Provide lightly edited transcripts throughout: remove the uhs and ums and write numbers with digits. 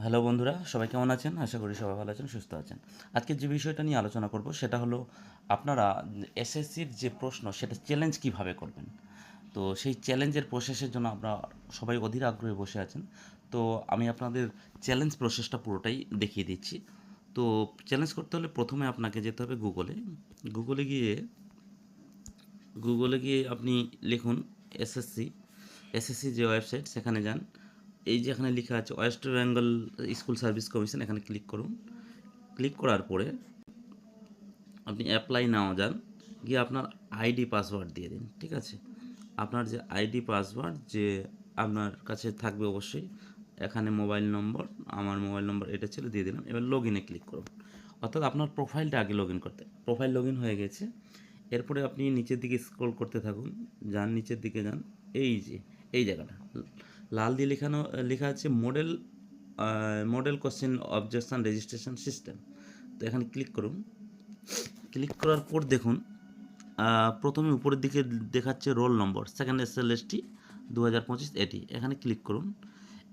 Hello বন্ধুরা, সবাই কেমন আছেন? আশা করি সবাই ভালো আছেন, সুস্থ আছেন। আজকে যে বিষয়টা নিয়ে আলোচনা করব সেটা হলো আপনারা এসএসসির যে প্রশ্ন সেটা চ্যালেঞ্জ কিভাবে করবেন। তো সেই চ্যালেঞ্জের প্রসেসের জন্য আমরা সবাই অধীর আগ্রহে বসে আছেন। তো আমি আপনাদের চ্যালেঞ্জ প্রসেসটা পুরোটাই দেখিয়ে দিচ্ছি। তো চ্যালেঞ্জ করতে হলে প্রথমে আপনাকে যেতে হবে গুগলে গিয়ে আপনি লিখুন এসএসসি। এসএসসি যে ওয়েবসাইট সেখানে যান। এই যে এখানে লেখা আছে West Bengal school service commission, এখানে ক্লিক করুন। ক্লিক করার পরে আপনি অ্যাপ্লাই নাও যান, গিয়ে আপনার আইডি পাসওয়ার্ড দিয়ে দিন। ঠিক আছে, আপনার যে আইডি পাসওয়ার্ড যে আপনার কাছে থাকবে অবশ্যই। এখানে মোবাইল নম্বর, আমার মোবাইল নম্বর এটা ছিল, দিয়ে দিলাম। এবার লগ ইনে ক্লিক করুন, অর্থাৎ আপনার প্রোফাইলটা আগে লগ ইন করতে। প্রোফাইল লগ ইন হয়ে গেছে। এরপরে আপনি নিচের দিকে স্ক্রল করতে থাকুন, যান নিচের দিকে যান। এই যে এই জায়গাটা লাল দিয়ে লেখা আছে model question objection registration system. তো এখানে ক্লিক করুন। ক্লিক করার পর দেখুন প্রথমে উপরের দিকে দেখাচ্ছে রোল নম্বর, সেকেন্ড SLST 2025 এটি। এখানে ক্লিক করুন।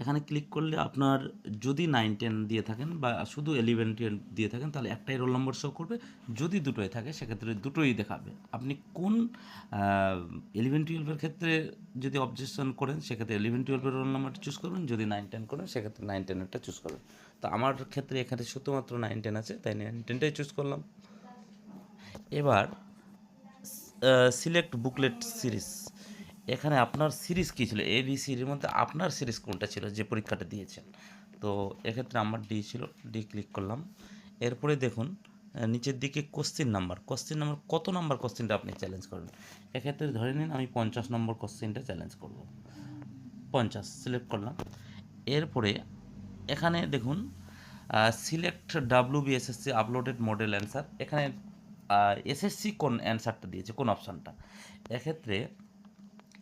এখানে ক্লিক করলে আপনার যদি 9-10 দিয়ে থাকেন বা শুধু 11-12 দিয়ে থাকেন তাহলে একটাই রোল নম্বর শো করবে। যদি দুটোই থাকে সেক্ষেত্রে দুটোই দেখাবে। আপনি কোন 11-12-এর ক্ষেত্রে যদি অবজেকশন করেন সেক্ষেত্রে 11-12-এর রোল নাম্বারটা চুজ করবেন, যদি 9-10 করেন সেক্ষেত্রে 9-10-এরটা চুজ করবেন। তো আমার ক্ষেত্রে এখানে শুধুমাত্র 9-10 আছে, তাই 9-10টাই চুজ করলাম। এবার সিলেক্ট বুকলেট সিরিজ, এখানে আপনার সিরিজ কী ছিল, ABCর মধ্যে আপনার সিরিজ কোনটা ছিল যে পরীক্ষাটা দিয়েছেন। তো এক্ষেত্রে আমার ডি ছিল, ডি ক্লিক করলাম। এরপরে দেখুন নিচের দিকে কোশ্চেন নাম্বার কত নাম্বার কোশ্চেনটা আপনি চ্যালেঞ্জ করবেন। এক্ষেত্রে ধরে নিন আমি 50 নম্বর কোশ্চেনটা চ্যালেঞ্জ করব, 50 সিলেক্ট করলাম। এরপরে এখানে দেখুন select WBSSC uploaded model answer, এখানে এসএসসি কোন অ্যান্সারটা দিয়েছে, কোন অপশানটা। এক্ষেত্রে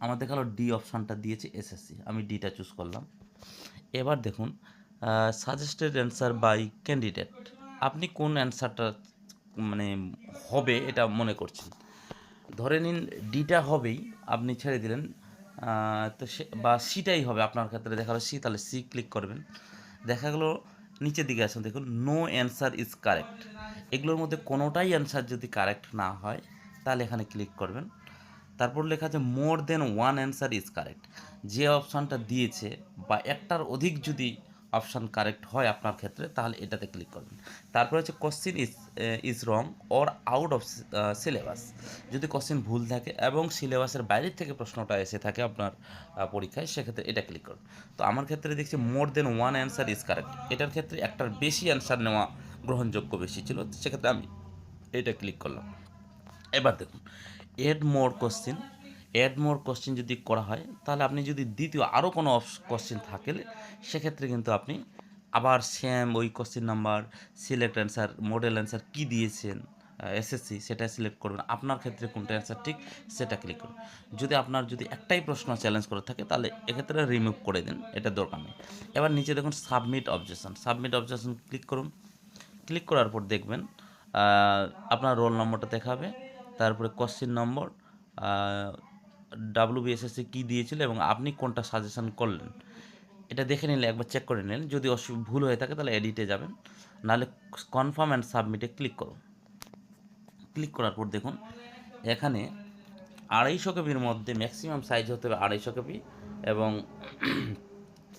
আমার দেখালো ডি অপশানটা দিয়েছে এসএসসি, আমি ডিটা চুজ করলাম। এবার দেখুন সাজেস্টেড অ্যান্সার বাই ক্যান্ডিডেট, আপনি কোন অ্যান্সারটা মানে হবে এটা মনে করছেন। ধরে নিন ডিটা হবেই, আপনি ছেড়ে দিলেন। তো সে বা সিটাই হবে আপনার ক্ষেত্রে, দেখালো সি, তাহলে সি ক্লিক করবেন। দেখা গেলো নিচের দিকে আসুন, দেখুন নো অ্যান্সার ইজ কারেক্ট। এগুলোর মধ্যে কোনোটাই অ্যান্সার যদি কারেক্ট না হয় তাহলে এখানে ক্লিক করবেন। তারপর লেখা আছে মোর দেন ওয়ান অ্যান্সার ইজ কারেক্ট, যে অপশানটা দিয়েছে বা একটার অধিক যদি অপশান কারেক্ট হয় আপনার ক্ষেত্রে তাহলে এটাতে ক্লিক করবেন। তারপর হচ্ছে question is wrong or out of syllabus, যদি কোশ্চিন ভুল থাকে এবং সিলেবাসের বাইরের থেকে প্রশ্নটা এসে থাকে আপনার পরীক্ষায়, সেক্ষেত্রে এটা ক্লিক করুন। তো আমার ক্ষেত্রে দেখছি মোর দেন ওয়ান অ্যান্সার ইজ কারেক্ট, এটার ক্ষেত্রে একটার বেশি অ্যান্সার নেওয়া গ্রহণযোগ্য বেশি ছিল, সেক্ষেত্রে আমি এটা ক্লিক করলাম। এবার দেখুন অ্যাড মোর কোশ্চেন যদি করা হয় তাহলে আপনি যদি দ্বিতীয় আরও কোনো কোশ্চেন থাকে সেক্ষেত্রে কিন্তু আপনি আবার সেম ওই question number, select answer, model answer কী দিয়েছেন এসএসসি সেটা সিলেক্ট করবেন, আপনার ক্ষেত্রে কোনটা অ্যান্সার ঠিক সেটা ক্লিক করুন। যদি একটাই প্রশ্ন চ্যালেঞ্জ করে থাকে তাহলে এক্ষেত্রে রিমুভ করে দিন, এটা দরকার নেই। এবার নিচে দেখুন সাবমিট অবজেকশন ক্লিক করুন। ক্লিক করার পর দেখবেন আপনার রোল নম্বরটা দেখাবে, তারপরে কোশ্চেন নম্বর, WBSSC কী দিয়েছিল এবং আপনি কোনটা সাজেশন করলেন এটা দেখে নিলে একবার চেক করে নিলেন। যদি ভুল হয়ে থাকে তাহলে এডিটে যাবেন, নাহলে কনফার্ম অ্যান্ড সাবমিটে ক্লিক করুন। ক্লিক করার পর দেখুন এখানে 250 কেবির মধ্যে ম্যাক্সিমাম সাইজ হতে হবে 250 কেবি, এবং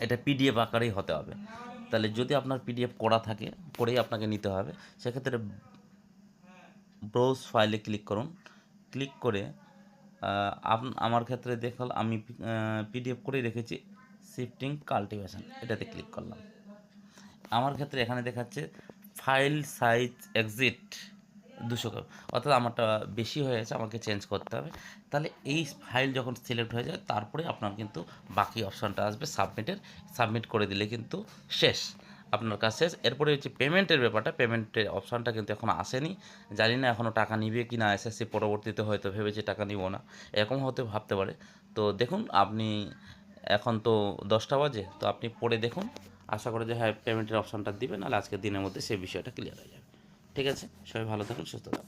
এটা PDF আকারেই হতে হবে। তাহলে যদি আপনার PDF করা থাকে করেই আপনাকে নিতে হবে, সেক্ষেত্রে ব্রাউজ ফাইলে ক্লিক করুন। ক্লিক করে আমার ক্ষেত্রে দেখাল আমি PDF করেই রেখেছি শিফটিং কাল্টিভেশন, এটাতে ক্লিক করলাম। আমার ক্ষেত্রে এখানে দেখাচ্ছে ফাইল সাইজ এক্সিট 200 কেবি, অর্থাৎ আমারটা বেশি হয়ে গেছে, আমাকে চেঞ্জ করতে হবে। তাহলে এই ফাইল যখন সিলেক্ট হয়ে যায় তারপরে আপনার কিন্তু বাকি অপশানটা আসবে সাবমিট করে দিলে কিন্তু শেষ, আপনার কাজ শেষ। এরপরে হচ্ছে পেমেন্টের ব্যাপারটা, পেমেন্টের অপশানটা কিন্তু এখনও আসেনি, জানি না এখনও টাকা নিবে কি না এসএসসি, পরবর্তীতে হয়তো ভেবেছে টাকা নিব না, এরকম হতে ভাবতে পারে। তো দেখুন আপনি এখন তো 10টা বাজে, তো আপনি পড়ে দেখুন, আশা করি যে হ্যাঁ পেমেন্টের অপশানটা দিবেন, নাহলে আজকের দিনের মধ্যে সেই বিষয়টা ক্লিয়ার হয়ে যাবে। ঠিক আছে, সবাই ভালো থাকুন, সুস্থ থাকুন।